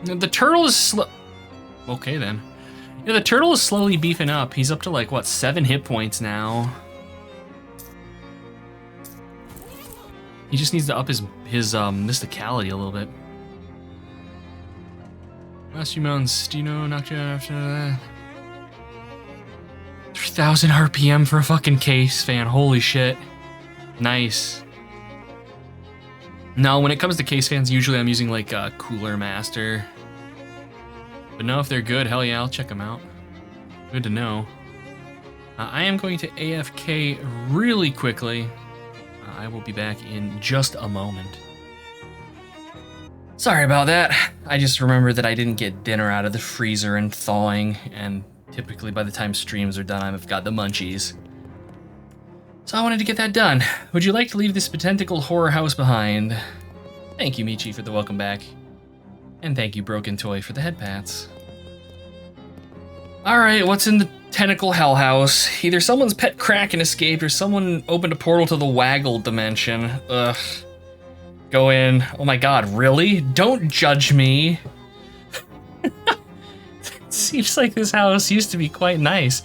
The turtle is okay then. Yeah, the turtle is slowly beefing up. He's up to like, what, 7 hit points now. He just needs to up his mysticality a little bit. Last few mountains, do you know, knocked you out after that? 3,000 RPM for a fucking case fan, holy shit. Nice. No, when it comes to case fans, usually I'm using like a Cooler Master. But no, if they're good, hell yeah, I'll check them out. Good to know. I am going to AFK really quickly. I will be back in just a moment. Sorry about that. I just remembered that I didn't get dinner out of the freezer and thawing, and typically by the time streams are done, I've got the munchies. So I wanted to get that done. Would you like to leave this tentacled horror house behind? Thank you, Michi, for the welcome back. And thank you, Broken Toy, for the head pats. Alright, what's in the tentacle hell house? Either someone's pet Kraken escaped or someone opened a portal to the Waggle dimension. Ugh. Go in. Oh my god, really? Don't judge me. Seems like this house used to be quite nice.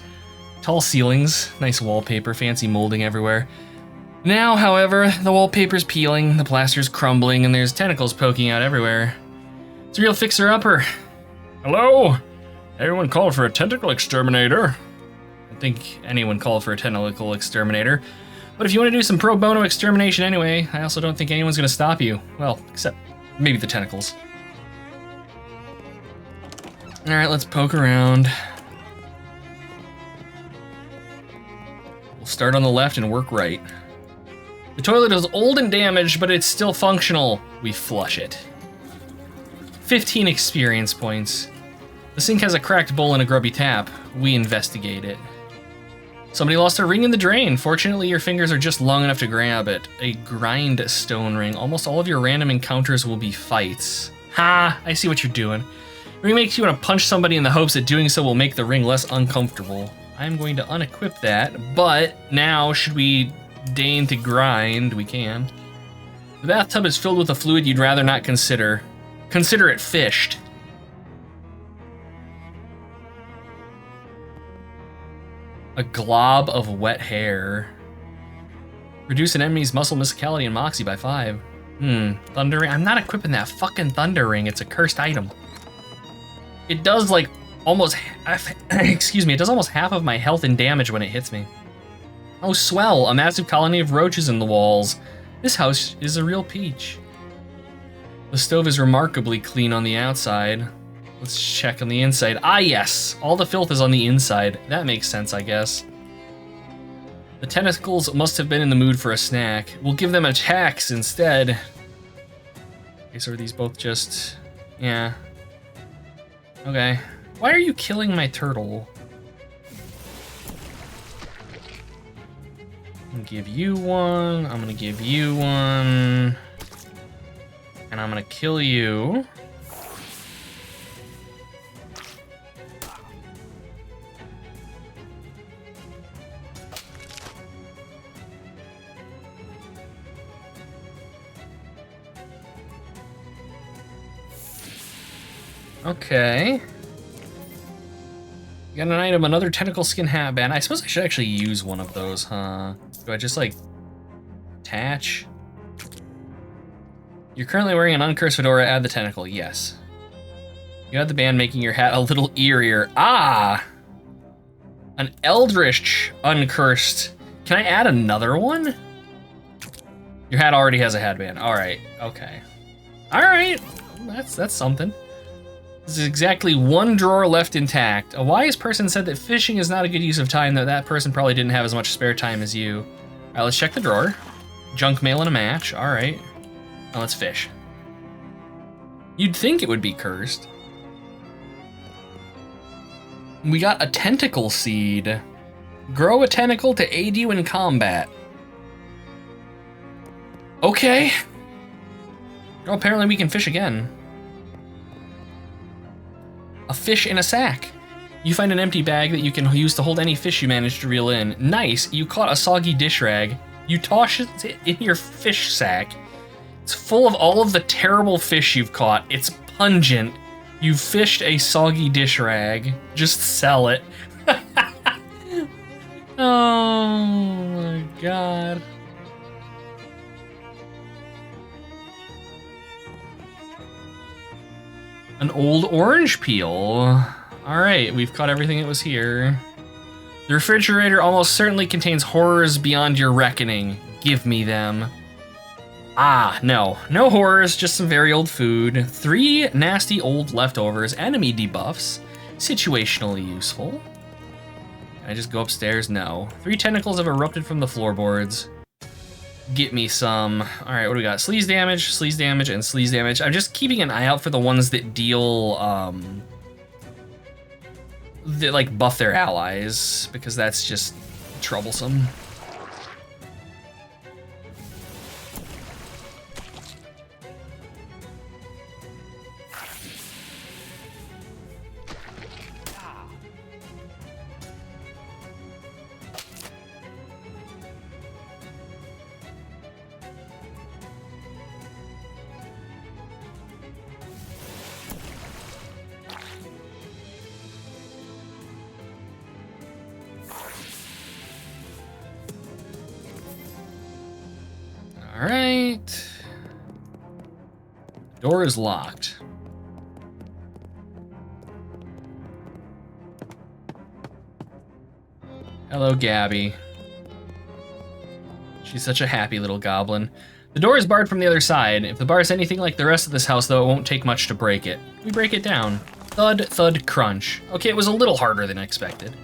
Tall ceilings, nice wallpaper, fancy molding everywhere. Now, however, the wallpaper's peeling, the plaster's crumbling, and there's tentacles poking out everywhere. It's a real fixer-upper. Hello? Everyone called for a tentacle exterminator. I don't think anyone called for a tentacle exterminator. But if you want to do some pro bono extermination anyway, I also don't think anyone's going to stop you. Well, except maybe the tentacles. Alright, let's poke around. We'll start on the left and work right. The toilet is old and damaged, but it's still functional. We flush it. 15 experience points. The sink has a cracked bowl and a grubby tap. We investigate it. Somebody lost a ring in the drain. Fortunately, your fingers are just long enough to grab it. A grindstone ring. Almost all of your random encounters will be fights. Ha! I see what you're doing. Ring makes you want to punch somebody in the hopes that doing so will make the ring less uncomfortable. I'm going to unequip that, but now, should we deign to grind, we can. The bathtub is filled with a fluid you'd rather not consider. Consider it fished. A glob of wet hair. Reduce an enemy's muscle mysticality and moxie by 5. Thunder ring. I'm not equipping that fucking thunder ring. It's a cursed item. It does like almost, excuse me, it does almost half of my health and damage when it hits me. Oh, swell, a massive colony of roaches in the walls. This house is a real peach. The stove is remarkably clean on the outside. Let's check on the inside. Ah, yes, all the filth is on the inside. That makes sense, I guess. The tentacles must have been in the mood for a snack. We'll give them attacks instead. Okay, so are these both just, yeah. Okay. Why are you killing my turtle? I'm gonna give you one. I'm gonna give you one. And I'm gonna kill you. Okay. Got an item, another tentacle skin hat band. I suppose I should actually use one of those, huh? Do I just like attach? You're currently wearing an uncursed fedora, add the tentacle, yes. You add the band, making your hat a little eerier. Ah! An eldritch uncursed. Can I add another one? Your hat already has a headband. All right, okay. All right, that's something. There's exactly one drawer left intact. A wise person said that fishing is not a good use of time, though that person probably didn't have as much spare time as you. All right, let's check the drawer. Junk mail and a match, all right. Now let's fish. You'd think it would be cursed. We got a tentacle seed. Grow a tentacle to aid you in combat. Okay. Oh, apparently we can fish again. A fish in a sack. You find an empty bag that you can use to hold any fish you manage to reel in. Nice, you caught a soggy dish rag. You toss it in your fish sack. It's full of all of the terrible fish you've caught. It's pungent. You fished a soggy dish rag. Just sell it. Oh my god. An old orange peel. Alright, we've caught everything that was here. The refrigerator almost certainly contains horrors beyond your reckoning. Give me them. Ah, no. No horrors, just some very old food. 3 nasty old leftovers, enemy debuffs. Situationally useful. Can I just go upstairs? No. 3 tentacles have erupted from the floorboards. Get me some. Alright, what do we got? Sleaze damage, and sleaze damage. I'm just keeping an eye out for the ones that deal, that, like, buff their allies, because that's just troublesome. All right. Door is locked. Hello, Gabby. She's such a happy little goblin. The door is barred from the other side. If the bar is anything like the rest of this house, though, it won't take much to break it. We break it down. Thud, thud, crunch. Okay, it was a little harder than expected.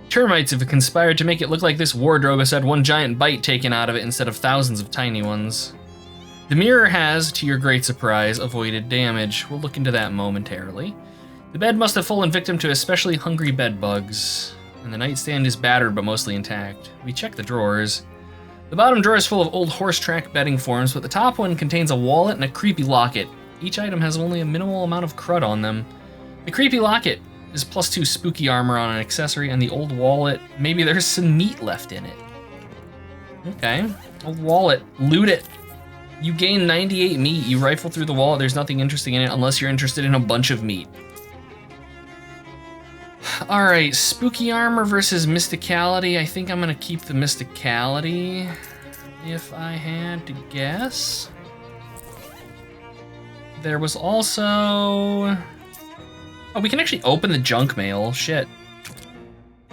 Termites have conspired to make it look like this wardrobe has had one giant bite taken out of it instead of thousands of tiny ones. The mirror has, to your great surprise, avoided damage. We'll look into that momentarily. The bed must have fallen victim to especially hungry bed bugs, and the nightstand is battered but mostly intact. We check the drawers. The bottom drawer is full of old horse track bedding forms, but the top one contains a wallet and a creepy locket. Each item has only a minimal amount of crud on them. The creepy locket is +2 spooky armor on an accessory, and the old wallet, maybe there's some meat left in it. Okay, old wallet, loot it. You gain 98 meat, you rifle through the wallet, there's nothing interesting in it unless you're interested in a bunch of meat. All right, spooky armor versus mysticality. I think I'm gonna keep the mysticality, if I had to guess. There was also... Oh, we can actually open the junk mail. Shit.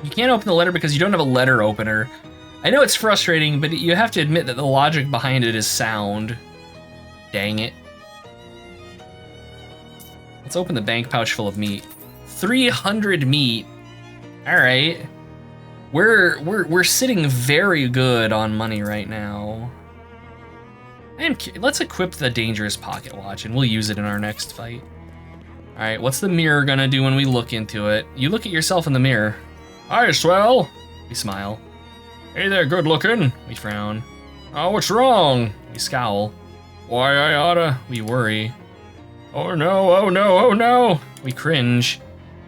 You can't open the letter because you don't have a letter opener. I know it's frustrating, but you have to admit that the logic behind it is sound. Dang it. Let's open the bank pouch full of meat. 300 meat. All right. We're sitting very good on money right now. Let's equip the dangerous pocket watch and we'll use it in our next fight. All right, what's the mirror gonna do when we look into it? You look at yourself in the mirror. Hi, swell. We smile. Hey there, good looking. We frown. Oh, what's wrong? We scowl. Why, I oughta. We worry. Oh no, oh no, oh no. We cringe.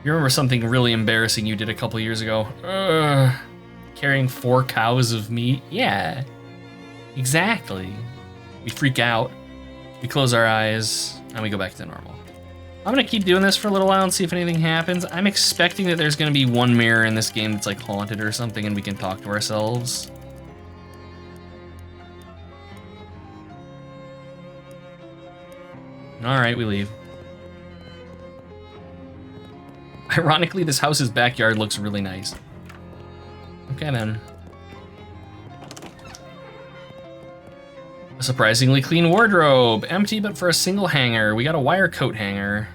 You remember something really embarrassing you did a couple years ago? Carrying 4 cows of meat? Yeah, exactly. We freak out. We close our eyes and we go back to normal. I'm gonna keep doing this for a little while and see if anything happens. I'm expecting that there's gonna be one mirror in this game that's like haunted or something and we can talk to ourselves. All right, we leave. Ironically, this house's backyard looks really nice. Okay then. A surprisingly clean wardrobe. Empty but for a single hanger. We got a wire coat hanger.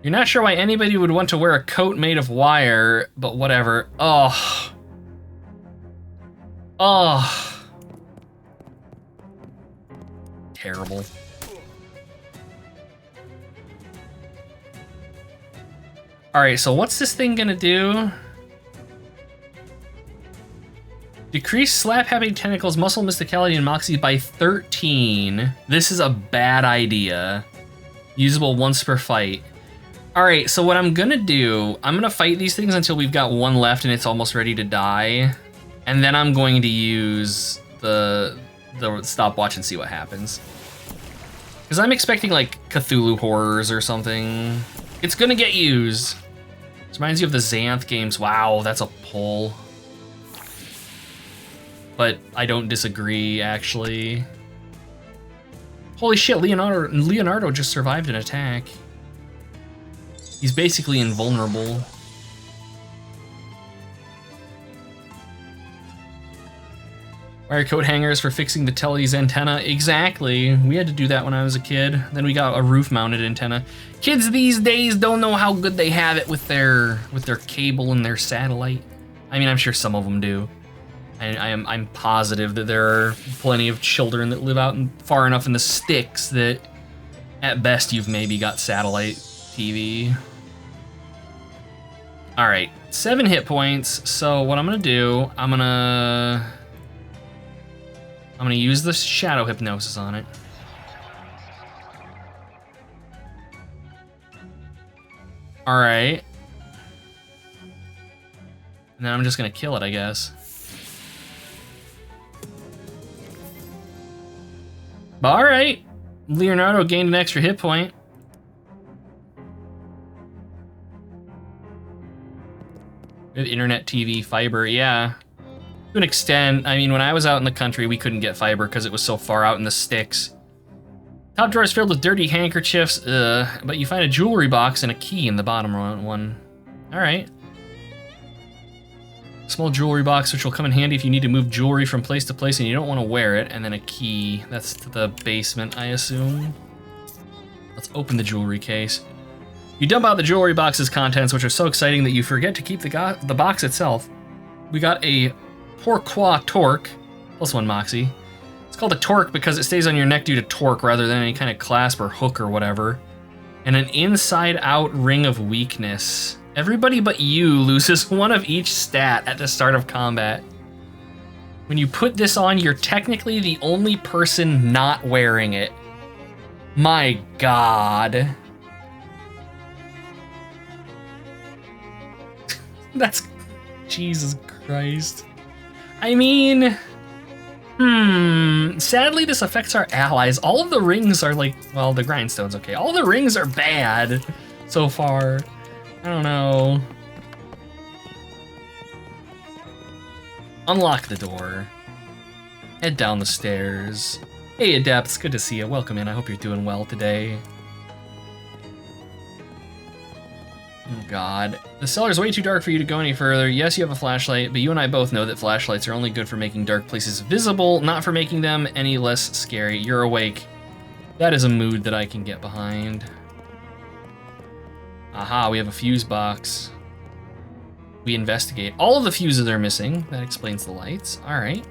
You're not sure why anybody would want to wear a coat made of wire, but whatever. Oh. Oh. Terrible. All right, so what's this thing gonna do? Decrease slap-happy tentacles, muscle mysticality, and moxie by 13. This is a bad idea. Usable once per fight. All right, so what I'm gonna do, I'm gonna fight these things until we've got one left and it's almost ready to die. And then I'm going to use the stopwatch and see what happens. Because I'm expecting like Cthulhu horrors or something. It's gonna get used. This reminds you of the Xanth games. Wow, that's a pull. But I don't disagree, actually. Holy shit, Leonardo just survived an attack. He's basically invulnerable. Wire coat hangers for fixing the telly's antenna. Exactly. We had to do that when I was a kid. Then we got a roof-mounted antenna. Kids these days don't know how good they have it with their cable and their satellite. I mean, I'm sure some of them do. I'm positive that there are plenty of children that live out far enough in the sticks that at best you've maybe got satellite TV. All right, 7 hit points. So what I'm gonna do, I'm gonna use the shadow hypnosis on it. All right. And then I'm just gonna kill it, I guess. All right. Leonardo gained an extra hit point. We have internet, TV, fiber, yeah. To an extent, I mean, when I was out in the country, we couldn't get fiber because it was so far out in the sticks. Top drawer is filled with dirty handkerchiefs, but you find a jewelry box and a key in the bottom one. All right. Small jewelry box, which will come in handy if you need to move jewelry from place to place and you don't want to wear it, and then a key. That's to the basement, I assume. Let's open the jewelry case. You dump out the jewelry box's contents, which are so exciting that you forget to keep the box itself. We got a Pourquoi Torque, +1 Moxie. It's called a Torque because it stays on your neck due to torque rather than any kind of clasp or hook or whatever. And an inside-out Ring of Weakness. Everybody but you loses 1 of each stat at the start of combat. When you put this on, you're technically the only person not wearing it. My God. That's... Jesus Christ. I mean... Sadly, this affects our allies. All of the rings are like... Well, the grindstone's okay. All the rings are bad so far. I don't know. Unlock the door. Head down the stairs. Hey, Adepts, good to see you. Welcome in. I hope you're doing well today. Oh, God. The cellar's way too dark for you to go any further. Yes, you have a flashlight, but you and I both know that flashlights are only good for making dark places visible, not for making them any less scary. You're awake. That is a mood that I can get behind. Aha, we have a fuse box. We investigate. All of the fuses are missing. That explains the lights. All right.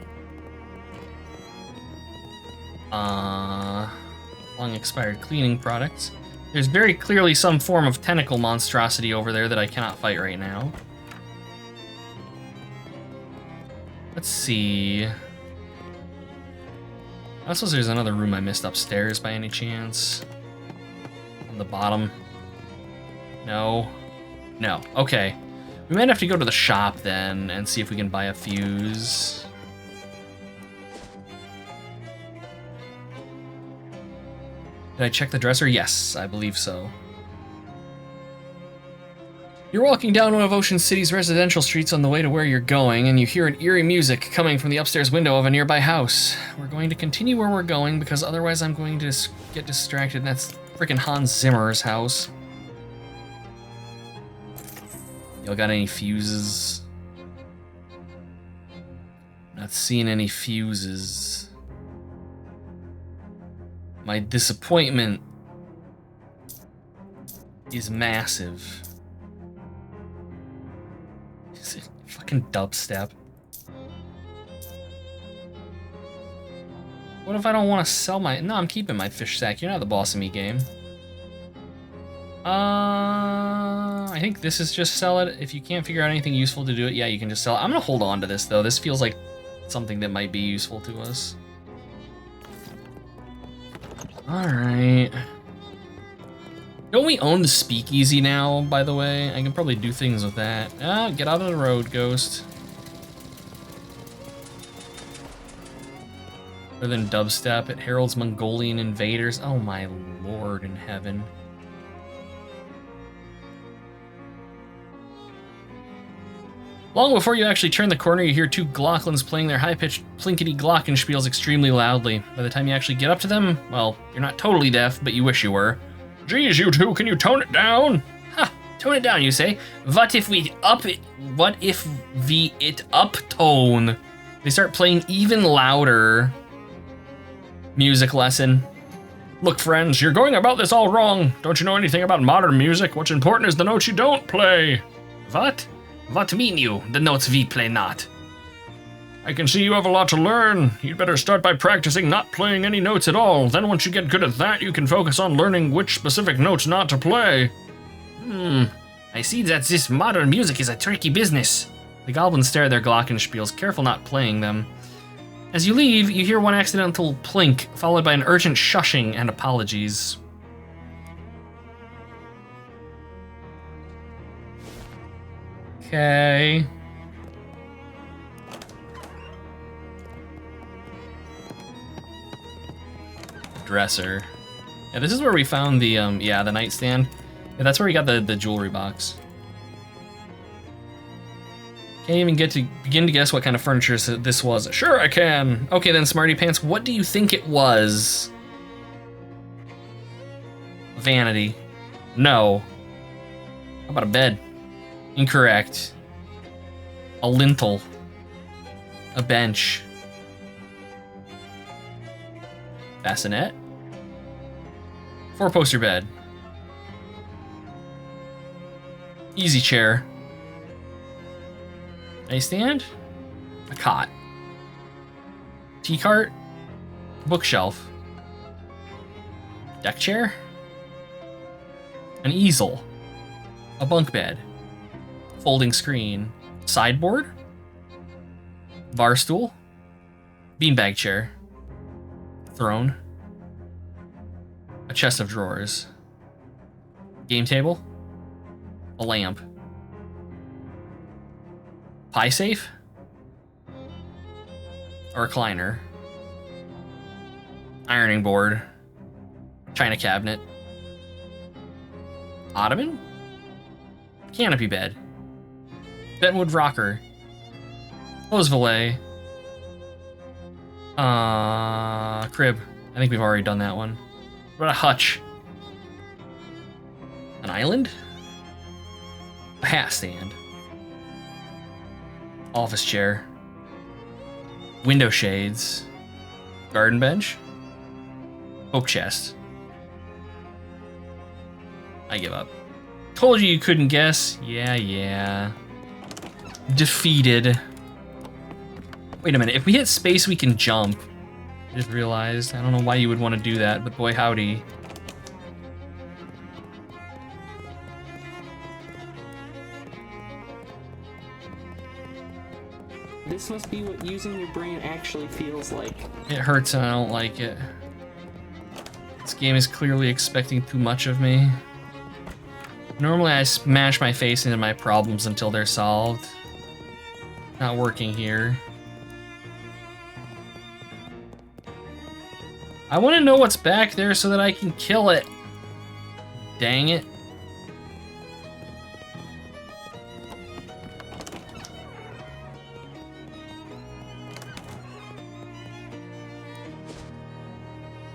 Long expired cleaning products. There's very clearly some form of tentacle monstrosity over there that I cannot fight right now. Let's see. I suppose there's another room I missed upstairs by any chance. On the bottom. No. No. Okay. We might have to go to the shop then and see if we can buy a fuse. Did I check the dresser? Yes, I believe so. You're walking down one of Ocean City's residential streets on the way to where you're going, and you hear an eerie music coming from the upstairs window of a nearby house. We're going to continue where we're going because otherwise I'm going to get distracted. That's freaking Hans Zimmer's house. Y'all got any fuses? Not seeing any fuses. My disappointment is massive. Is it fucking dubstep? What if I don't want to sell my... No, I'm keeping my fish sack. You're not the boss of me, game. I think this is just sell it. If you can't figure out anything useful to do it, yeah, you can just sell it. I'm gonna hold on to this, though. This feels like something that might be useful to us. Alright. Don't we own the speakeasy now, by the way? I can probably do things with that. Ah, get out of the road, Ghost. Other than dubstep, it heralds Mongolian invaders. Oh my lord in heaven. Long before you actually turn the corner, you hear two Glocklins playing their high-pitched plinkety glockenspiels extremely loudly. By the time you actually get up to them, well, you're not totally deaf, but you wish you were. Geez, you two, can you tone it down? Ha! Tone it down, you say? What if we up it uptone? They start playing even louder. Music lesson. Look, friends, you're going about this all wrong. Don't you know anything about modern music? What's important is the notes you don't play. What? What mean you, the notes we play not? I can see you have a lot to learn. You'd better start by practicing not playing any notes at all. Then once you get good at that, you can focus on learning which specific notes not to play. I see that this modern music is a tricky business. The goblins stare at their glockenspiels, careful not playing them. As you leave, you hear one accidental plink, followed by an urgent shushing and apologies. Okay. Dresser. Yeah, this is where we found the, the nightstand. Yeah, that's where we got the jewelry box. Can't even begin to guess what kind of furniture this was. Sure I can! Okay then, Smarty Pants, what do you think it was? Vanity. No. How about a bed? Incorrect. A lintel. A bench. Bassinet. 4-poster bed. Easy chair. Nightstand. A cot. Tea cart. Bookshelf. Deck chair. An easel. A bunk bed. Folding screen. Sideboard. Bar stool. Beanbag chair. Throne. A chest of drawers. Game table. A lamp. Pie safe. A recliner. Ironing board. China cabinet. Ottoman. Canopy bed. Bentwood rocker. Clothes valet. Crib. I think we've already done that one. What about a hutch? An island? A hat stand. Office chair. Window shades. Garden bench. Oak chest. I give up. Told you couldn't guess. Yeah. Defeated. Wait a minute, if we hit space we can jump. I just realized. I don't know why you would want to do that, but boy howdy. This must be what using your brain actually feels like. It hurts and I don't like it. This game is clearly expecting too much of me. Normally I smash my face into my problems until they're solved. Not working here. I want to know what's back there so that I can kill it. Dang it.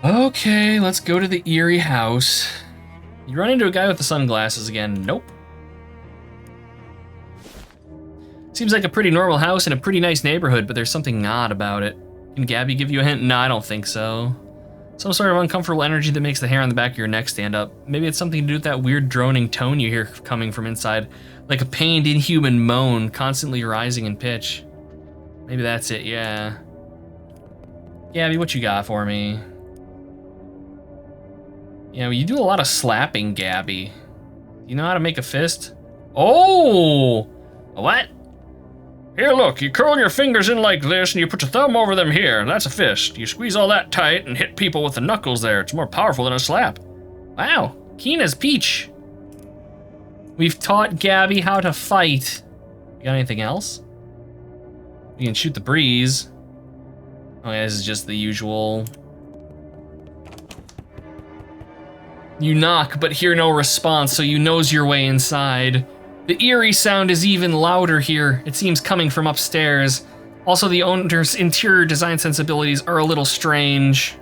Okay, let's go to the eerie house. You run into a guy with the sunglasses again. Nope. Seems like a pretty normal house in a pretty nice neighborhood, but there's something odd about it. Can Gabby give you a hint? No, I don't think so. Some sort of uncomfortable energy that makes the hair on the back of your neck stand up. Maybe it's something to do with that weird droning tone you hear coming from inside, like a pained, inhuman moan, constantly rising in pitch. Maybe that's it, yeah. Gabby, what you got for me? Yeah, well, you do a lot of slapping, Gabby. You know how to make a fist? Oh! What? Here, look, you curl your fingers in like this and you put your thumb over them here. That's a fist. You squeeze all that tight and hit people with the knuckles there. It's more powerful than a slap. Wow, keen as peach. We've taught Gabby how to fight. You got anything else? You can shoot the breeze. Okay, this is just the usual. You knock, but hear no response, so you nose your way inside. The eerie sound is even louder here. It seems coming from upstairs. Also, the owner's interior design sensibilities are a little strange.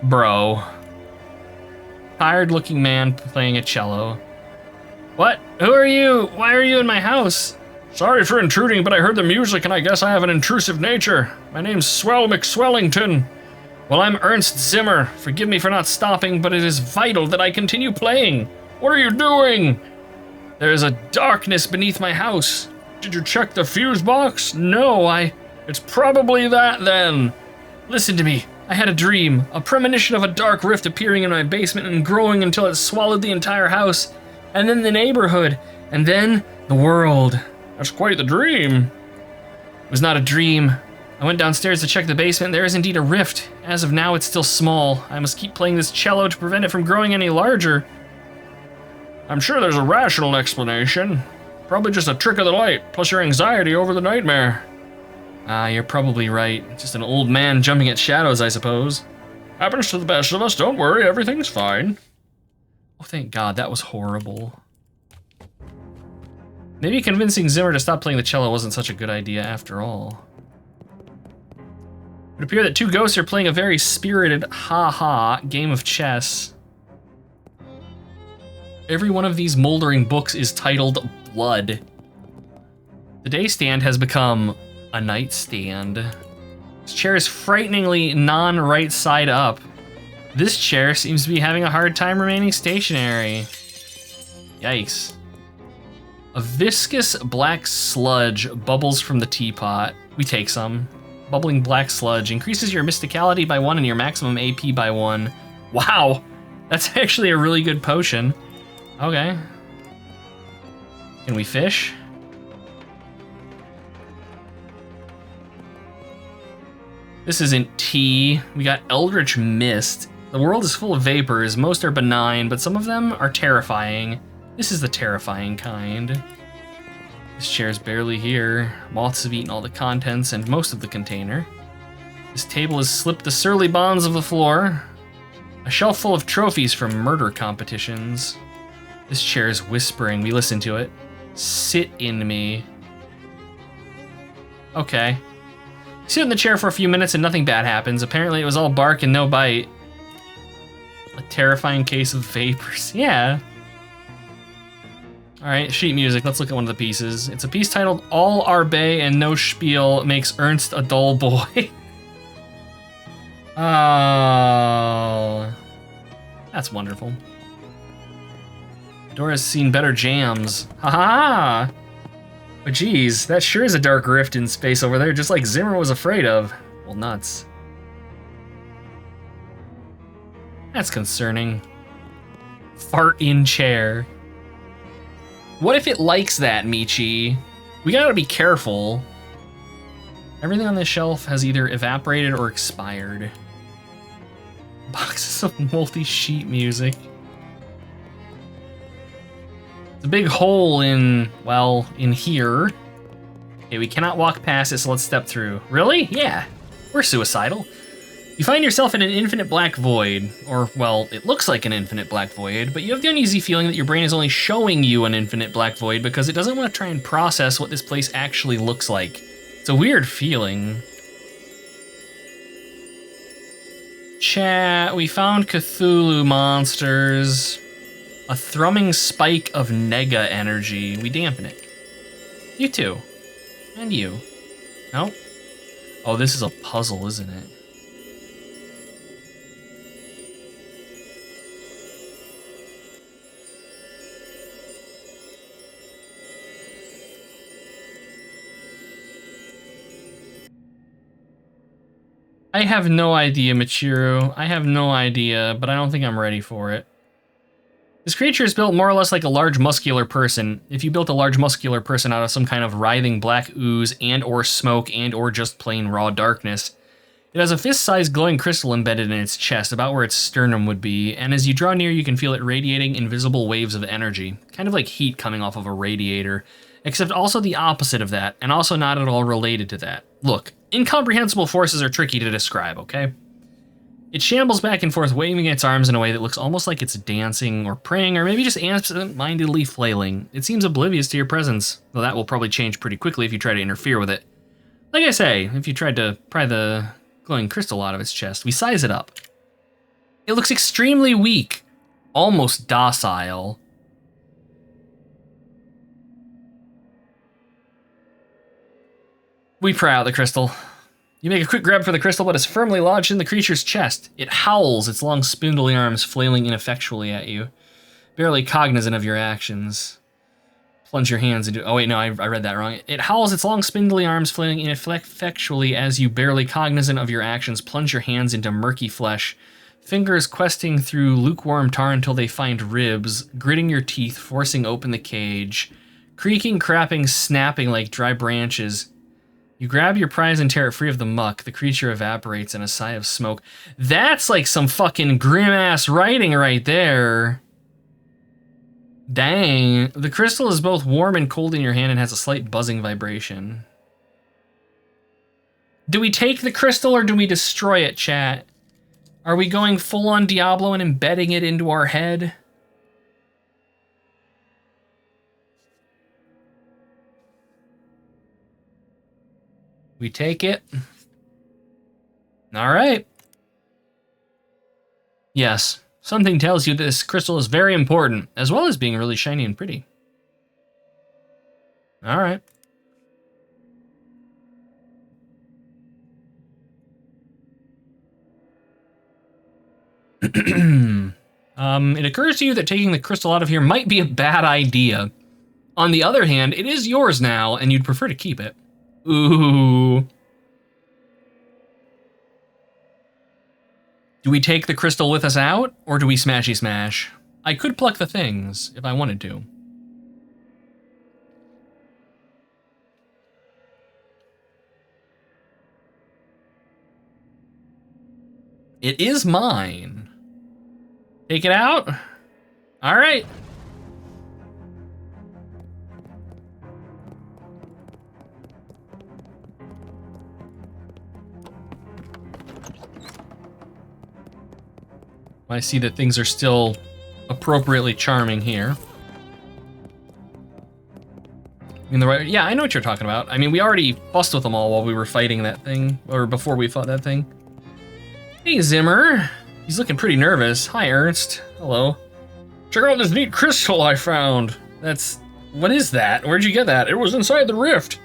Bro. Tired-looking man playing a cello. What? Who are you? Why are you in my house? Sorry for intruding, but I heard the music and I guess I have an intrusive nature. My name's Swell McSwellington. Well, I'm Ernst Zimmer. Forgive me for not stopping, but it is vital that I continue playing. What are you doing? There is a darkness beneath my house. Did you check the fuse box? No, It's probably that then. Listen to me. I had a dream, a premonition of a dark rift appearing in my basement and growing until it swallowed the entire house, and then the neighborhood, and then the world. That's quite the dream. It was not a dream. I went downstairs to check the basement. There is indeed a rift. As of now, it's still small. I must keep playing this cello to prevent it from growing any larger. I'm sure there's a rational explanation. Probably just a trick of the light, plus your anxiety over the nightmare. You're probably right. Just an old man jumping at shadows, I suppose. Happens to the best of us. Don't worry, everything's fine. Oh, thank God, that was horrible. Maybe convincing Zimmer to stop playing the cello wasn't such a good idea after all. It would appear that two ghosts are playing a very spirited, ha-ha game of chess. Every one of these moldering books is titled Blood. The day stand has become a nightstand. This chair is frighteningly non-right side up. This chair seems to be having a hard time remaining stationary. Yikes. A viscous black sludge bubbles from the teapot. We take some. Bubbling black sludge increases your mysticality by 1 and your maximum AP by 1. Wow, that's actually a really good potion. Okay. Can we fish? This isn't tea. We got Eldritch Mist. The world is full of vapors. Most are benign, but some of them are terrifying. This is the terrifying kind. This chair's barely here. Moths have eaten all the contents and most of the container. This table has slipped the surly bonds of the floor. A shelf full of trophies from murder competitions. This chair is whispering. We listen to it. Sit in me. Okay. Sit in the chair for a few minutes and nothing bad happens. Apparently it was all bark and no bite. A terrifying case of vapors. Yeah. Alright, sheet music. Let's look at one of the pieces. It's a piece titled All Arbe and No Spiel Makes Ernst a Dull Boy. Oh. That's wonderful. Dora's seen better jams. Ha-ha! But geez, that sure is a dark rift in space over there, just like Zimmer was afraid of. Well, nuts. That's concerning. Fart in chair. What if it likes that, Michi? We gotta be careful. Everything on this shelf has either evaporated or expired. Boxes of multi-sheet music. It's a big hole in, well, in here. Okay, we cannot walk past it, so let's step through. Really? Yeah, we're suicidal. You find yourself in an infinite black void, or, well, it looks like an infinite black void, but you have the uneasy feeling that your brain is only showing you an infinite black void because it doesn't want to try and process what this place actually looks like. It's a weird feeling. Chat, we found Cthulhu monsters. A thrumming spike of nega energy. We dampen it. You too. And you. Nope. Oh, this is a puzzle, isn't it? I have no idea, Michiru. I have no idea, but I don't think I'm ready for it. This creature is built more or less like a large muscular person. If you built a large muscular person out of some kind of writhing black ooze and or smoke and or just plain raw darkness. It has a fist-sized glowing crystal embedded in its chest, about where its sternum would be, and as you draw near you can feel it radiating invisible waves of energy, kind of like heat coming off of a radiator. except also the opposite of that, and also not at all related to that. Look, incomprehensible forces are tricky to describe, okay? It shambles back and forth, waving its arms in a way that looks almost like it's dancing or praying or maybe just absent-mindedly flailing. It seems oblivious to your presence, though that will probably change pretty quickly if you try to interfere with it. Like I say, if you tried to pry the glowing crystal out of its chest, we size it up. It looks extremely weak, almost docile. We pry out the crystal. You make a quick grab for the crystal, but it's firmly lodged in the creature's chest. It howls, its long spindly arms flailing ineffectually at you, barely cognizant of your actions. Plunge your hands into... Oh wait, no, I read that wrong. It howls, its long spindly arms flailing ineffectually as you, barely cognizant of your actions, plunge your hands into murky flesh, fingers questing through lukewarm tar until they find ribs, gritting your teeth, forcing open the cage, creaking, crapping, snapping like dry branches. You grab your prize and tear it free of the muck. The creature evaporates in a sigh of smoke. That's like some fucking grim-ass writing right there. Dang. The crystal is both warm and cold in your hand and has a slight buzzing vibration. Do we take the crystal or do we destroy it, chat? Are we going full-on Diablo and embedding it into our head? We take it. All right. Yes, something tells you this crystal is very important, as well as being really shiny and pretty. All right. It occurs to you that taking the crystal out of here might be a bad idea. On the other hand, it is yours now, and you'd prefer to keep it. Ooh. Do we take the crystal with us out, or do we smashy smash? I could pluck the things, if I wanted to. It is mine. Take it out? All right. I see that things are still appropriately charming here. Yeah, I know what you're talking about. I mean, we already fussed with them all while we were fighting that thing, or before we fought that thing. Hey, Zimmer. He's looking pretty nervous. Hi, Ernst. Hello. Check out this neat crystal I found. What is that? Where'd you get that? It was inside the rift.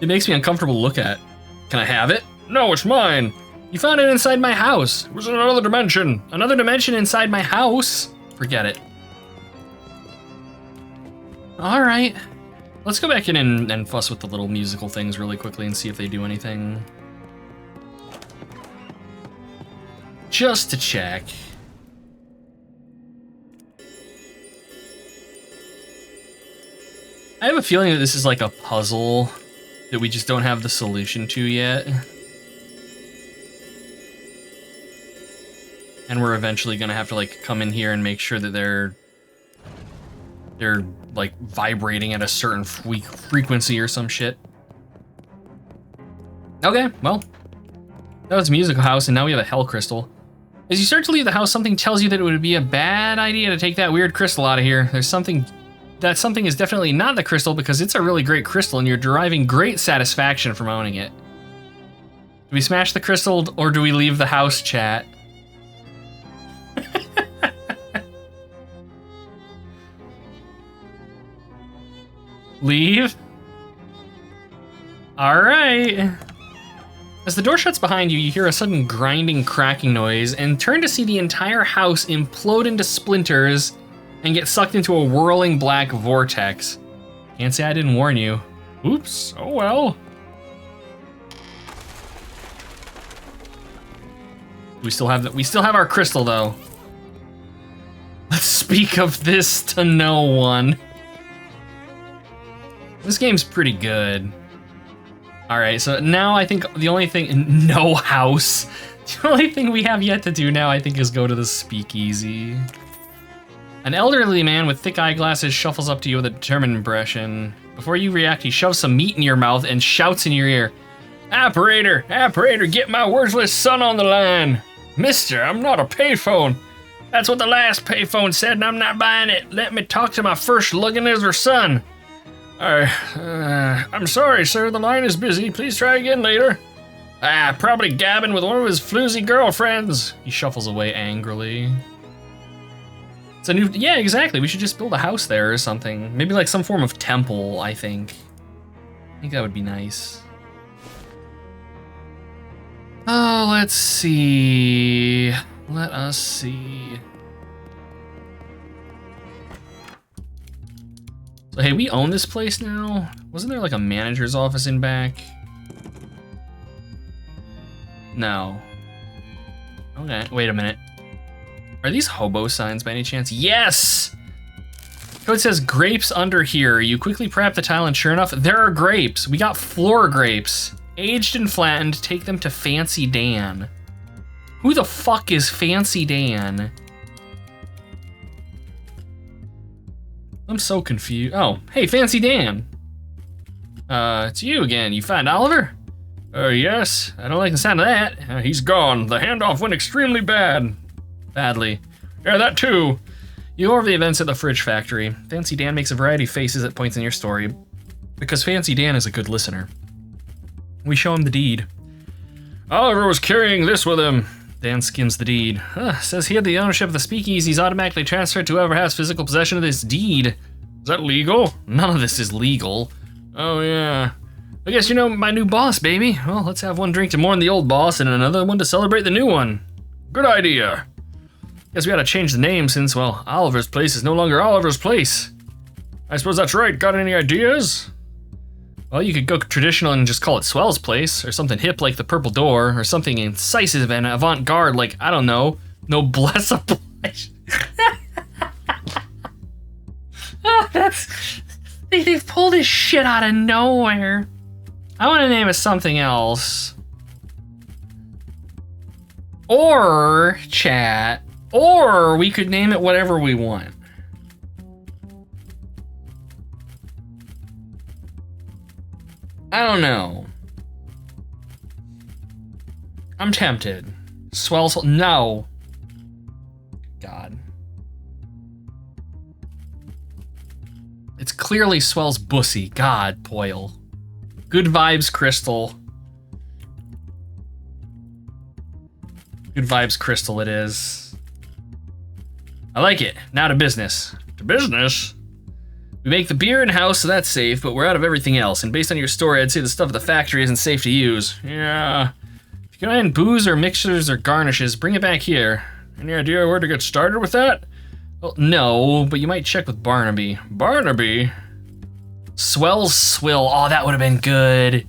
It makes me uncomfortable to look at. Can I have it? No, it's mine. You found it inside my house. It was in another dimension. Another dimension inside my house? Forget it. All right. Let's go back in and fuss with the little musical things really quickly and see if they do anything. Just to check. I have a feeling that this is like a puzzle that we just don't have the solution to yet. And we're eventually gonna have to like come in here and make sure that they're like vibrating at a certain frequency or some shit. Okay, well, that was Musical House, and now we have a Hell Crystal. As you start to leave the house, something tells you that it would be a bad idea to take that weird crystal out of here. That something is definitely not the crystal, because it's a really great crystal and you're deriving great satisfaction from owning it. Do we smash the crystal or do we leave the house, chat? Leave? All right. As the door shuts behind you, you hear a sudden grinding, cracking noise and turn to see the entire house implode into splinters and get sucked into a whirling black vortex. Can't say I didn't warn you. Oops, oh well. We still have our crystal though. Let's speak of this to no one. This game's pretty good. All right, so now I think the only thing, no house. The only thing we have yet to do now, I think, is go to the speakeasy. An elderly man with thick eyeglasses shuffles up to you with a determined impression. Before you react, he shoves some meat in your mouth and shouts in your ear, Operator, get my worthless son on the line. Mister, I'm not a payphone. That's what the last payphone said and I'm not buying it. Let me talk to my first Luganizer son. I'm sorry, sir, the line is busy. Please try again later. Probably gabbing with one of his floozy girlfriends. He shuffles away angrily. It's a new, yeah, exactly. We should just build a house there or something. Maybe like some form of temple, I think. I think that would be nice. Oh, let's see. Let us see. So, hey, we own this place now? Wasn't there like a manager's office in back? No. Okay, wait a minute. Are these hobo signs by any chance? Yes! Code says grapes under here. You quickly prep the tile and sure enough, there are grapes. We got floor grapes. Aged and flattened, take them to Fancy Dan. Who the fuck is Fancy Dan? I'm so confused. Oh, hey, Fancy Dan. It's you again. You find Oliver? Yes. I don't like the sound of that. He's gone. The handoff went extremely badly. Yeah, that too. You go over the events at the fridge factory. Fancy Dan makes a variety of faces at points in your story, because Fancy Dan is a good listener. We show him the deed. Oliver was carrying this with him. Dan skims the deed. Says he had the ownership of the speakeasies automatically transferred to whoever has physical possession of this deed. Is that legal? None of this is legal. Oh yeah. I guess you know my new boss, baby. Well, let's have one drink to mourn the old boss and another one to celebrate the new one. Good idea. Guess we gotta change the name since, well, Oliver's Place is no longer Oliver's Place. I suppose that's right. Got any ideas? Well, you could go traditional and just call it Swell's Place, or something hip like the Purple Door, or something incisive and avant-garde like, I don't know, Noblesse Oblige. Oh, they've pulled this shit out of nowhere. I want to name it something else. Or, chat, or we could name it whatever we want. I don't know. I'm tempted. Swell's, no. God. It's clearly Swell's Bussy. God, Poyle. Good vibes, Crystal. Good vibes, Crystal it is. I like it. Now to business. To business? We make the beer in-house, so that's safe, but we're out of everything else, and based on your story, I'd say the stuff at the factory isn't safe to use. Yeah. If you can find booze or mixtures or garnishes, bring it back here. Any idea where to get started with that? Well, no, but you might check with Barnaby. Barnaby? Swell's Swill. Oh, that would have been good.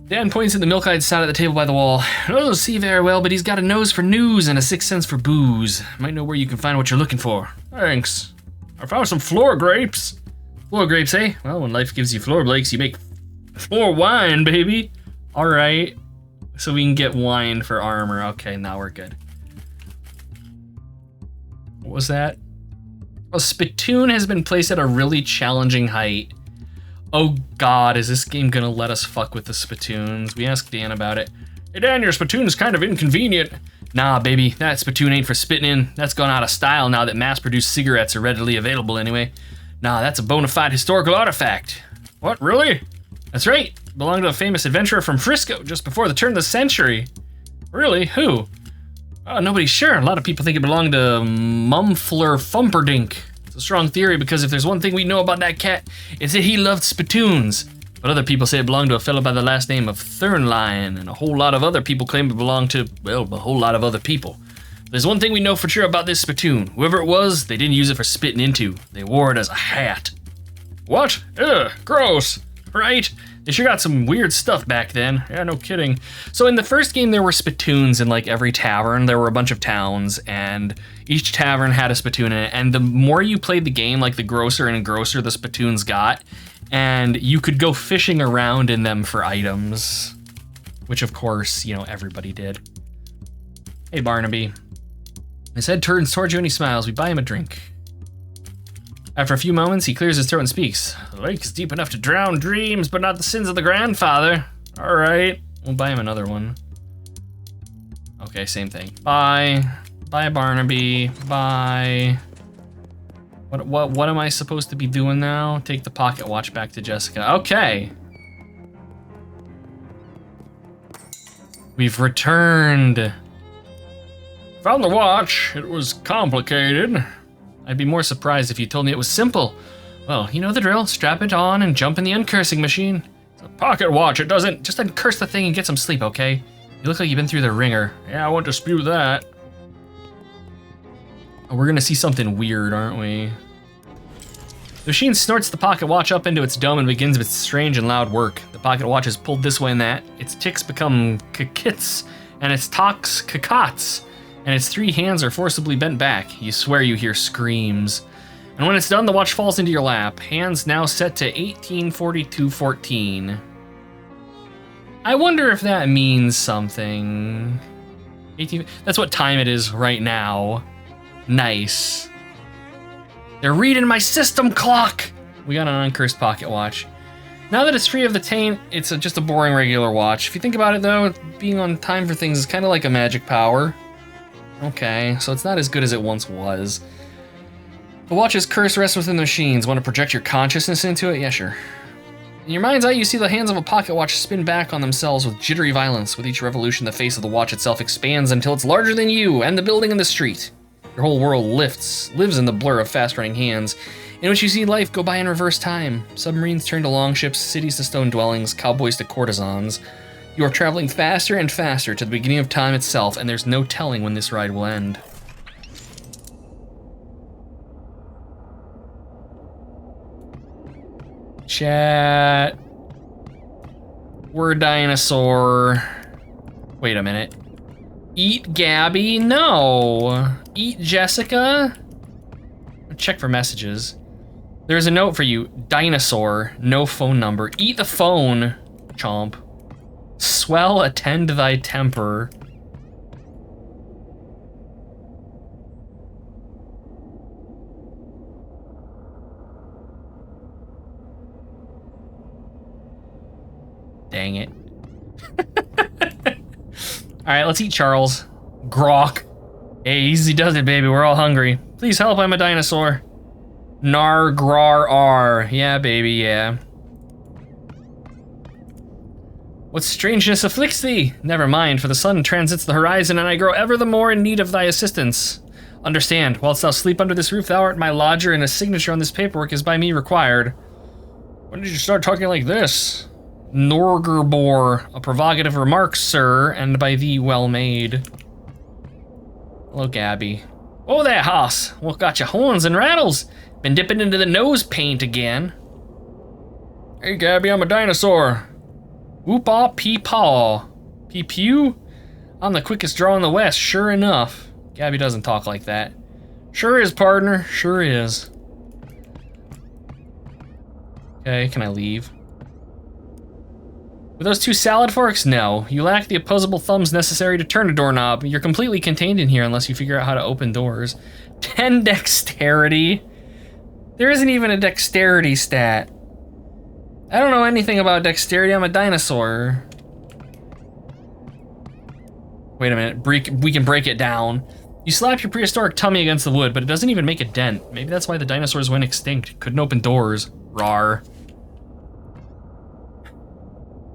Dan points at the milk-eyed side of the table by the wall. Doesn't see very well, but he's got a nose for news and a sixth sense for booze. Might know where you can find what you're looking for. Thanks. I found some floor grapes. Floor grapes, eh? Well, when life gives you floor blakes, you make floor wine, baby. All right. So we can get wine for armor. Okay, now we're good. What was that? A spittoon has been placed at a really challenging height. Oh God, is this game gonna let us fuck with the spittoons? We asked Dan about it. Hey Dan, your spittoon's kind of inconvenient. Nah, baby, that spittoon ain't for spitting in. That's gone out of style now that mass-produced cigarettes are readily available anyway. Nah, that's a bona fide historical artifact. What, really? That's right, belonged to a famous adventurer from Frisco just before the turn of the century. Really, who? Nobody's sure. A lot of people think it belonged to Mumfler Fumperdink. It's a strong theory because if there's one thing we know about that cat, it's that he loved spittoons. But other people say it belonged to a fellow by the last name of Thurnline, and a whole lot of other people claim it belonged to, well, a whole lot of other people. There's one thing we know for sure about this spittoon. Whoever it was, they didn't use it for spitting into. They wore it as a hat. What? Ugh, gross. Right? They sure got some weird stuff back then. Yeah, no kidding. So in the first game, there were spittoons in like every tavern. There were a bunch of towns, and each tavern had a spittoon in it. And the more you played the game, like the grosser and grosser the spittoons got. And you could go fishing around in them for items, which of course, you know, everybody did. Hey, Barnaby. His head turns towards you and he smiles. We buy him a drink. After a few moments, he clears his throat and speaks. The lake is deep enough to drown dreams, but not the sins of the grandfather. All right, we'll buy him another one. Okay, same thing. Bye. Bye, Barnaby. Bye. What am I supposed to be doing now? Take the pocket watch back to Jessica. Okay. We've returned. Found the watch. It was complicated. I'd be more surprised if you told me it was simple. Well, you know the drill. Strap it on and jump in the uncursing machine. It's a pocket watch. It doesn't... Just uncurse the thing and get some sleep, okay? You look like you've been through the ringer. Yeah, I won't dispute that. Oh, we're gonna see something weird, aren't we? The machine snorts the pocket watch up into its dome and begins its strange and loud work. The pocket watch is pulled this way and that. Its ticks become kits, and its tocks kakots, and its 3 hands are forcibly bent back. You swear you hear screams. And when it's done, the watch falls into your lap. Hands now set to 1842:14. I wonder if that means something. 18. That's what time it is right now. Nice. They're reading my system clock. We got an uncursed pocket watch. Now that it's free of the taint, it's just a boring regular watch. If you think about it though, being on time for things is kind of like a magic power. Okay, so it's not as good as it once was. The watch's curse rests within the machines. Want to project your consciousness into it? Yeah, sure. In your mind's eye, you see the hands of a pocket watch spin back on themselves with jittery violence. With each revolution, the face of the watch itself expands until it's larger than you and the building and the street. Your whole world lives in the blur of fast-running hands, in which you see life go by in reverse time. Submarines turn to longships, cities to stone dwellings, cowboys to courtesans. You are traveling faster and faster to the beginning of time itself, and there's no telling when this ride will end. Chat. We're a dinosaur. Wait a minute. Eat Gabby? No. Eat Jessica? Check for messages. There's a note for you. Dinosaur. No phone number. Eat the phone. Chomp. Swell, attend thy temper. Dang it. All right, let's eat Charles. Grok. Hey, easy does it, baby. We're all hungry. Please help, I'm a dinosaur. Nar, grar, r. Yeah, baby, yeah. What strangeness afflicts thee? Never mind, for the sun transits the horizon, and I grow ever the more in need of thy assistance. Understand, whilst thou sleep under this roof, thou art my lodger, and a signature on this paperwork is by me required. When did you start talking like this? Norgerbor, a provocative remark, sir, and by thee well made. Hello, Gabby. Oh, there, hoss. What got your horns and rattles? Been dipping into the nose paint again. Hey, Gabby, I'm a dinosaur. Whoop-aw, pee-paw. Pee-pew? I'm the quickest draw in the West, sure enough. Gabby doesn't talk like that. Sure is, partner, sure is. Okay, can I leave? With those 2 salad forks? No. You lack the opposable thumbs necessary to turn a doorknob. You're completely contained in here unless you figure out how to open doors. 10 dexterity? There isn't even a dexterity stat. I don't know anything about dexterity, I'm a dinosaur. Wait a minute, we can break it down. You slap your prehistoric tummy against the wood, but it doesn't even make a dent. Maybe that's why the dinosaurs went extinct. Couldn't open doors. Rawr.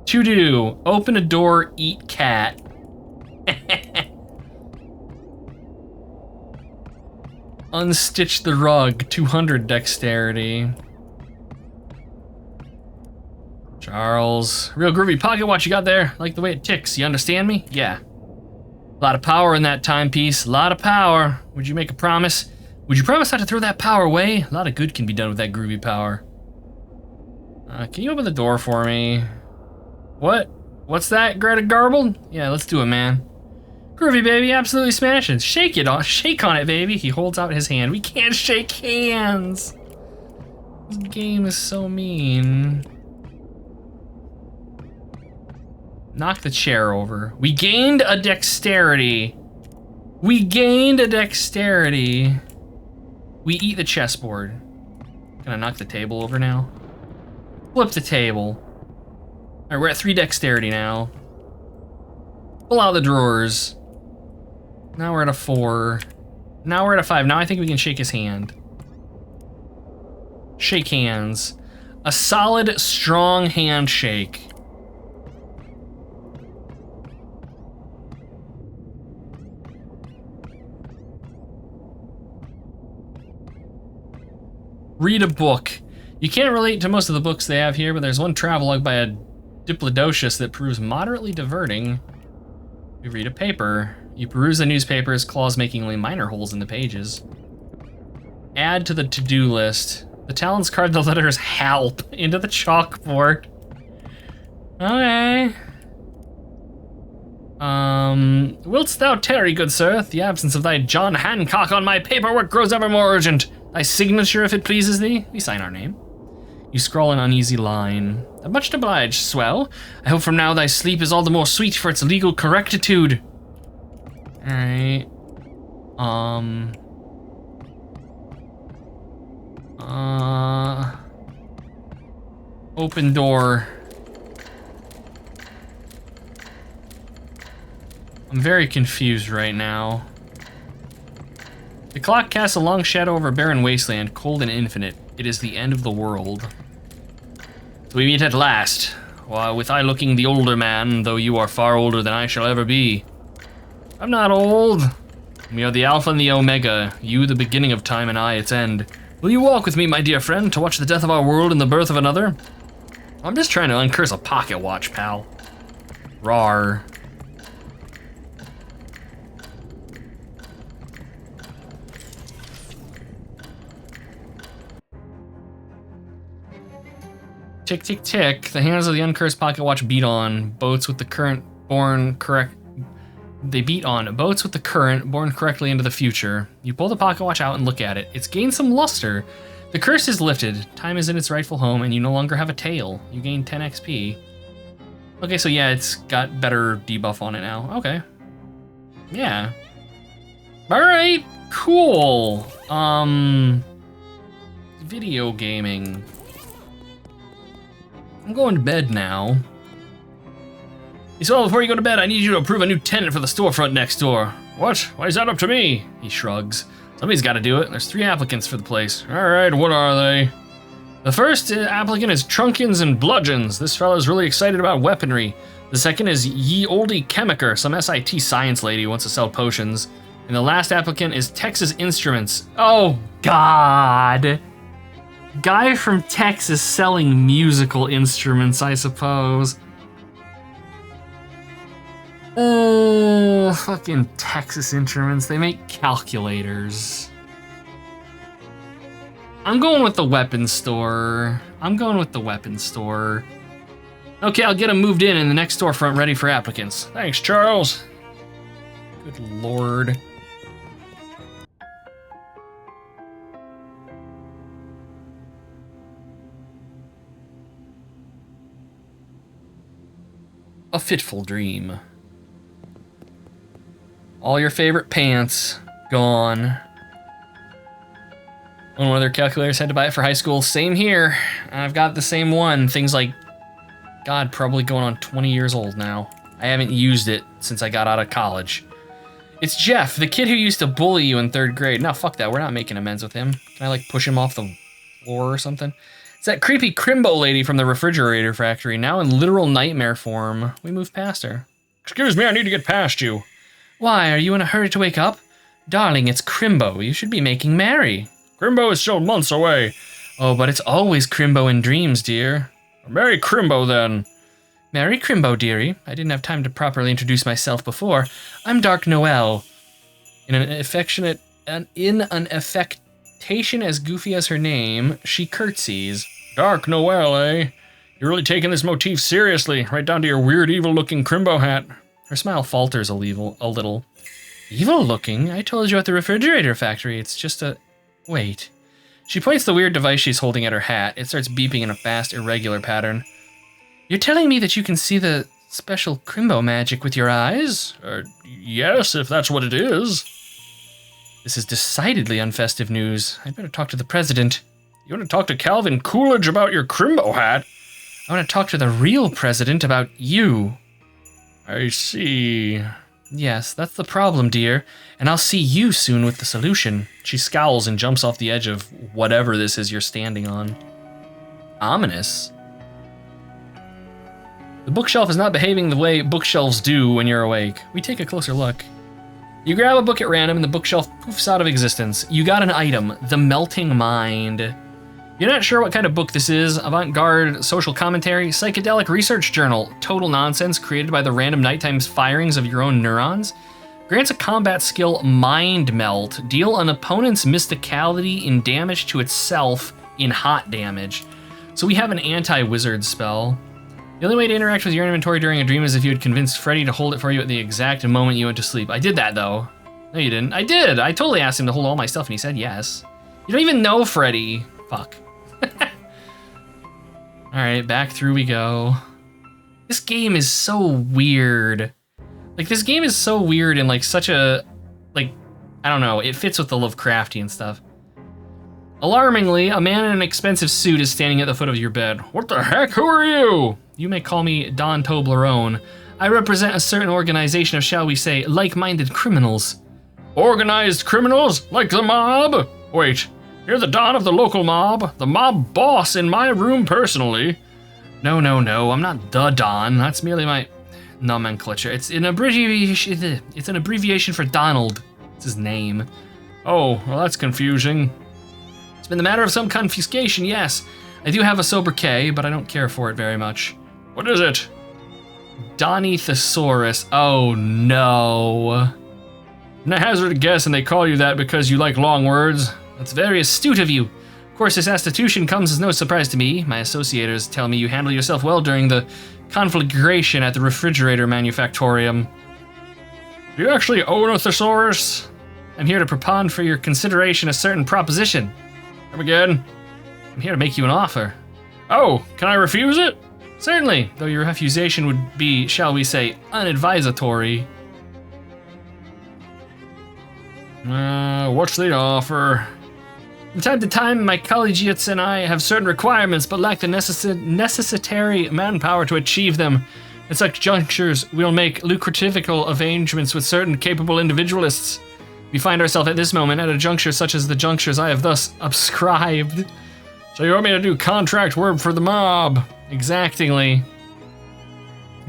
To do, open a door, eat cat. Unstitch the rug, 200 dexterity. Charles, real groovy pocket watch you got there. Like the way it ticks, you understand me? Yeah. A lot of power in that timepiece, a lot of power. Would you make a promise? Would you promise not to throw that power away? A lot of good can be done with that groovy power. Can you open the door for me? What? What's that, Greta Garbled? Yeah, let's do it, man. Groovy, baby, absolutely smashing. Shake on it, baby. He holds out his hand. We can't shake hands. This game is so mean. Knock the chair over. We gained a dexterity. We gained a dexterity. We eat the chessboard. Can I knock the table over now? Flip the table. All right, we're at 3 dexterity now. Pull out the drawers. Now we're at a 4. Now we're at a 5. Now I think we can shake his hand. Shake hands. A solid, strong handshake. Read a book. You can't relate to most of the books they have here, but there's one travelogue by a Diplodocus that proves moderately diverting. You read a paper. You peruse the newspapers, claws making only minor holes in the pages. Add to the to-do list. The talons carved the letters HALP into the chalkboard. Okay. Wilt thou tarry, good sir? The absence of thy John Hancock on my paperwork grows ever more urgent. Thy signature, if it pleases thee. We sign our name. You scrawl an uneasy line. Much obliged, swell. I hope from now thy sleep is all the more sweet for its legal correctitude. Alright. Open door. I'm very confused right now. The clock casts a long shadow over a barren wasteland, cold and infinite. It is the end of the world. So we meet at last. While with I looking the older man, though you are far older than I shall ever be. I'm not old. We are the Alpha and the Omega, you the beginning of time and I its end. Will you walk with me, my dear friend, to watch the death of our world and the birth of another? I'm just trying to uncurse a pocket watch, pal. Rawr. Tick, tick, tick. The hands of the uncursed pocket watch beat on. Boats with the current born correct. They beat on. Boats with the current born correctly into the future. You pull the pocket watch out and look at it. It's gained some luster. The curse is lifted. Time is in its rightful home, and you no longer have a tail. You gain 10 XP. Okay, so yeah, it's got better debuff on it now. Okay. Yeah. All right. Cool. Video gaming. I'm going to bed now. He said, well, before you go to bed, I need you to approve a new tenant for the storefront next door. What? Why is that up to me? He shrugs. Somebody's got to do it. There's 3 applicants for the place. All right, what are they? The first applicant is Trunkins and Bludgeons. This fellow's really excited about weaponry. The second is Ye Olde Chemiker, some SIT science lady who wants to sell potions. And the last applicant is Texas Instruments. Oh, God. Guy from Texas selling musical instruments, I suppose. Oh, fucking Texas Instruments. They make calculators. I'm going with the weapons store. Okay, I'll get them moved in the next storefront ready for applicants. Thanks, Charles. Good lord. A fitful dream. All your favorite pants, gone. One of their calculators had to buy it for high school. Same here. I've got the same one. Things like, God, probably going on 20 years old now. I haven't used it since I got out of college. It's Jeff, the kid who used to bully you in 3rd grade. No, fuck that. We're not making amends with him. Can I, like, push him off the floor or something? It's that creepy Crimbo lady from the refrigerator factory, now in literal nightmare form. We moved past her. Excuse me, I need to get past you. Why, are you in a hurry to wake up? Darling, it's Crimbo. You should be making merry. Crimbo is still months away. Oh, but it's always Crimbo in dreams, dear. Merry Crimbo, then. Merry Crimbo, dearie. I didn't have time to properly introduce myself before. I'm Dark Noel. In an affectation as goofy as her name, she curtsies. Dark Noel, eh? You're really taking this motif seriously, right down to your weird, evil-looking Crimbo hat. Her smile falters a little. Evil-looking? I told you at the refrigerator factory. It's just a... Wait. She points the weird device she's holding at her hat. It starts beeping in a fast, irregular pattern. You're telling me that you can see the special Crimbo magic with your eyes? Yes, if that's what it is. This is decidedly unfestive news. I'd better talk to the president. You want to talk to Calvin Coolidge about your Crimbo hat? I want to talk to the real president about you. I see. Yes, that's the problem, dear. And I'll see you soon with the solution. She scowls and jumps off the edge of whatever this is you're standing on. Ominous. The bookshelf is not behaving the way bookshelves do when you're awake. We take a closer look. You grab a book at random and the bookshelf poofs out of existence. You got an item, The Melting Mind. You're not sure what kind of book this is. Avant-garde social commentary, psychedelic research journal, total nonsense created by the random nighttime firings of your own neurons. Grants a combat skill, Mind Melt. Deal an opponent's mysticality in damage to itself in hot damage. So we have an anti-wizard spell. The only way to interact with your inventory during a dream is if you had convinced Freddy to hold it for you at the exact moment you went to sleep. I did that, though. No, you didn't. I did. I totally asked him to hold all my stuff, and he said yes. You don't even know Freddy. Fuck. Alright, back through we go. This game is so weird. Like, this game is so weird and, like, such a... Like, I don't know. It fits with the Lovecraftian stuff. Alarmingly, a man in an expensive suit is standing at the foot of your bed. What the heck? Who are you? You may call me Don Toblerone. I represent a certain organization of, shall we say, like-minded criminals. Organized criminals? Like the mob? Wait, you're the Don of the local mob? The mob boss in my room personally? No, I'm not the Don. That's merely my nomenclature. It's an abbreviation for Donald. It's his name. Oh, well, that's confusing. It's been the matter of some confiscation, yes. I do have a sobriquet, but I don't care for it very much. What is it? Donny Thesaurus. Oh no. And I hazard a guess and they call you that because you like long words? That's very astute of you. Of course, this institution comes as no surprise to me. My associators tell me you handle yourself well during the conflagration at the refrigerator manufactorium. Do you actually own a thesaurus? I'm here to propound for your consideration a certain proposition. Come again? I'm here to make you an offer. Oh, can I refuse it? Certainly, though your refusation would be, shall we say, unadvisatory. What's the offer? From time to time, my collegiates and I have certain requirements, but lack the necessary manpower to achieve them. At such junctures, we'll make lucrativical arrangements with certain capable individualists. We find ourselves at this moment at a juncture such as the junctures I have thus ascribed. So you want me to do contract work for the mob? Exactingly.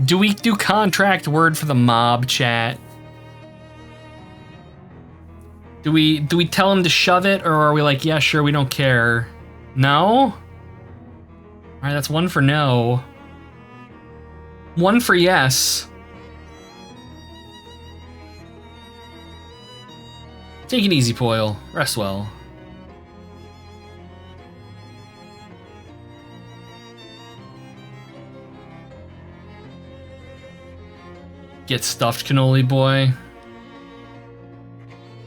Do we do contract word for the mob, chat? Do we tell him to shove it, or are we like, yeah, sure, we don't care? No? All right, that's one for no. One for yes. Take it easy, Poyle. Rest well. Get stuffed, cannoli boy.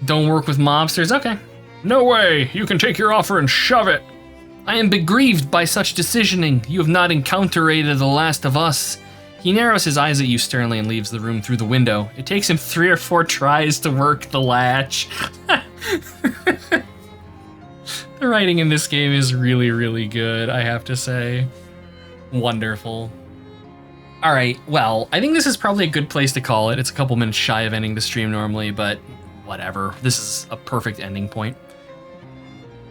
Don't work with mobsters? Okay. No way! You can take your offer and shove it! I am begrieved by such decisioning. You have not encountered the last of us. He narrows his eyes at you sternly and leaves the room through the window. It takes him 3 or 4 tries to work the latch. The writing in this game is really, really good, I have to say. Wonderful. All right, well, I think this is probably a good place to call it. It's a couple minutes shy of ending the stream normally, but whatever. This is a perfect ending point.